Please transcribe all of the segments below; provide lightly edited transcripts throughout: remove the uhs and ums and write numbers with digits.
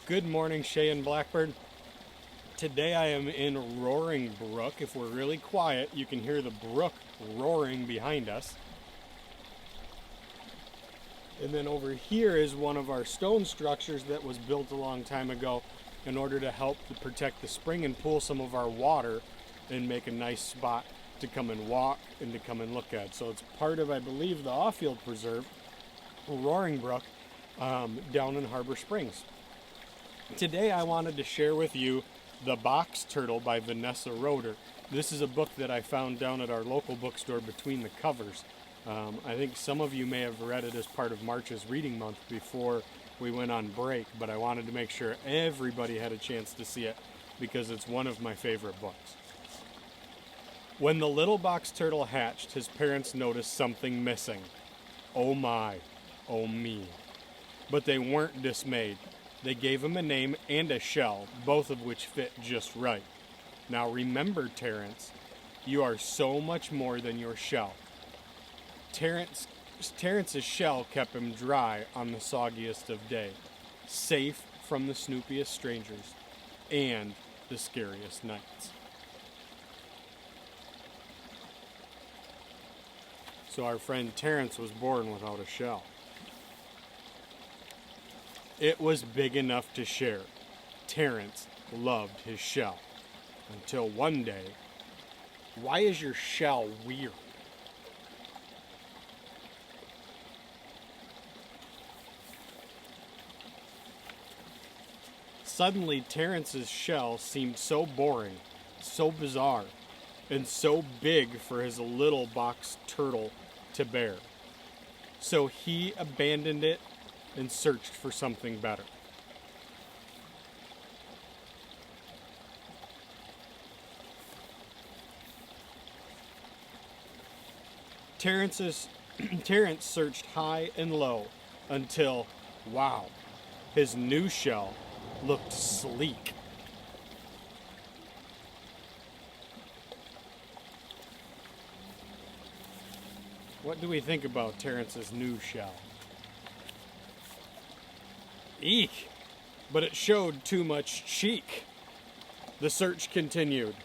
Good morning, Shay and Blackbird. Today I am in Roaring Brook. If we're really quiet, you can hear the brook roaring behind us. And then over here is one of our stone structures that was built a long time ago in order to help to protect the spring and pool some of our water and make a nice spot to come and walk and to come and look at. So it's part of, I believe, the off-field preserve, Roaring Brook, down in Harbor Springs. Today I wanted to share with you The Box Turtle by Vanessa Roeder. This is a book that I found down at our local bookstore between the covers. I think some of you may have read it as part of March's reading month before we went on break, but I wanted to make sure everybody had a chance to see it because it's one of my favorite books. When the little box turtle hatched, his parents noticed something missing. Oh my, oh me. But they weren't dismayed. They gave him a name and a shell, both of which fit just right. Now remember, Terrence, you are so much more than your shell. Terrence's shell kept him dry on the soggiest of day, safe from the snoopiest strangers and the scariest nights. So our friend Terrence was born without a shell. It was big enough to share. Terrence loved his shell. Until one day, why is your shell weird? Suddenly, Terrence's shell seemed so boring, so bizarre, and so big for his little box turtle to bear. So he abandoned it and searched for something better. Terrence searched high and low until, wow, his new shell looked sleek. What do we think about Terrence's new shell? Eek! But it showed too much cheek. The search continued.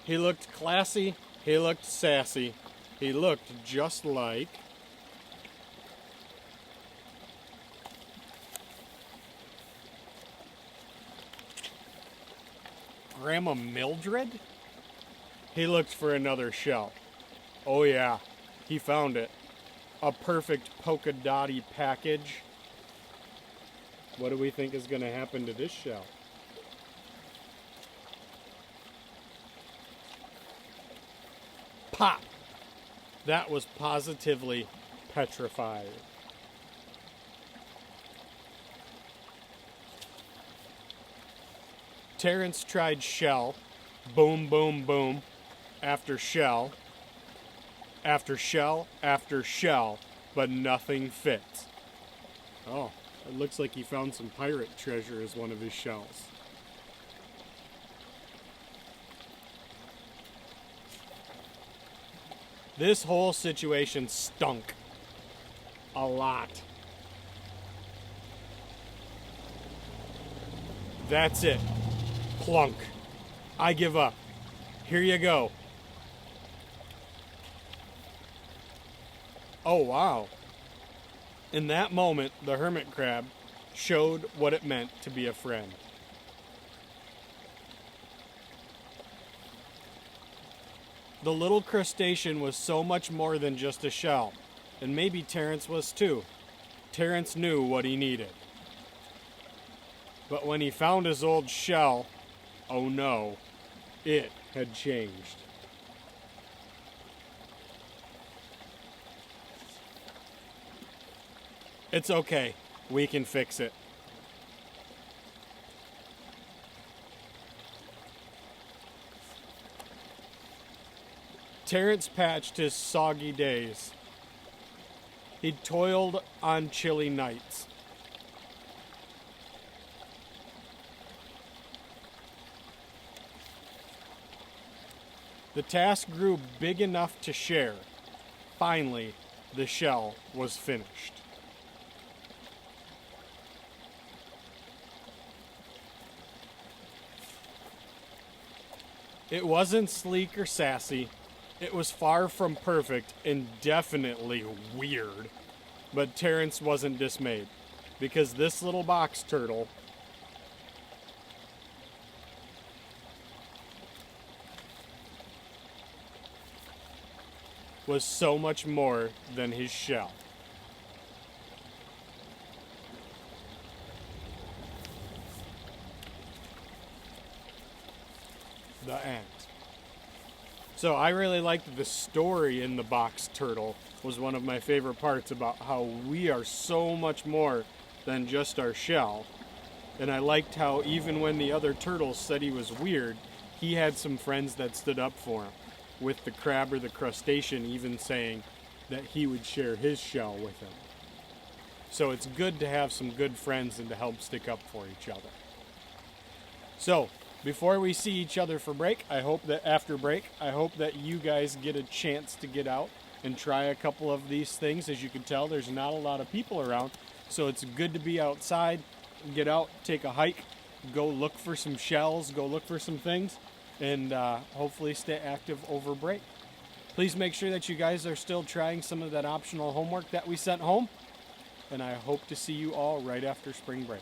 He looked classy, he looked sassy, he looked just like Grandma Mildred? He looked for another shell. Oh yeah, he found it. A perfect polka dotty package. What do we think is going to happen to this shell? Pop! That was positively petrified. Terrence tried shell, boom, boom, boom, after shell, after shell, after shell, but nothing fits. Oh. It looks like he found some pirate treasure as one of his shells. This whole situation stunk. A lot. That's it. Plunk. I give up. Here you go. Oh, wow. In that moment, the hermit crab showed what it meant to be a friend. The little crustacean was so much more than just a shell, and maybe Terrence was too. Terrence knew what he needed. But when he found his old shell, oh no, it had changed. It's okay. We can fix it. Terrence patched his soggy days. He toiled on chilly nights. The task grew big enough to share. Finally, the shell was finished. It wasn't sleek or sassy. It was far from perfect and definitely weird. But Terrence wasn't dismayed, because this little box turtle was so much more than his shell. The end. So I really liked the story in the box turtle. Was one of my favorite parts about how we are so much more than just our shell. And I liked how even when the other turtles said he was weird, he had some friends that stood up for him, with the crab or the crustacean even saying that he would share his shell with him. So it's good to have some good friends and to help stick up for each other. So before we see each other for break, I hope that you guys get a chance to get out and try a couple of these things. As you can tell, there's not a lot of people around, so it's good to be outside, get out, take a hike, go look for some shells, go look for some things, and hopefully stay active over break. Please make sure that you guys are still trying some of that optional homework that we sent home, and I hope to see you all right after spring break.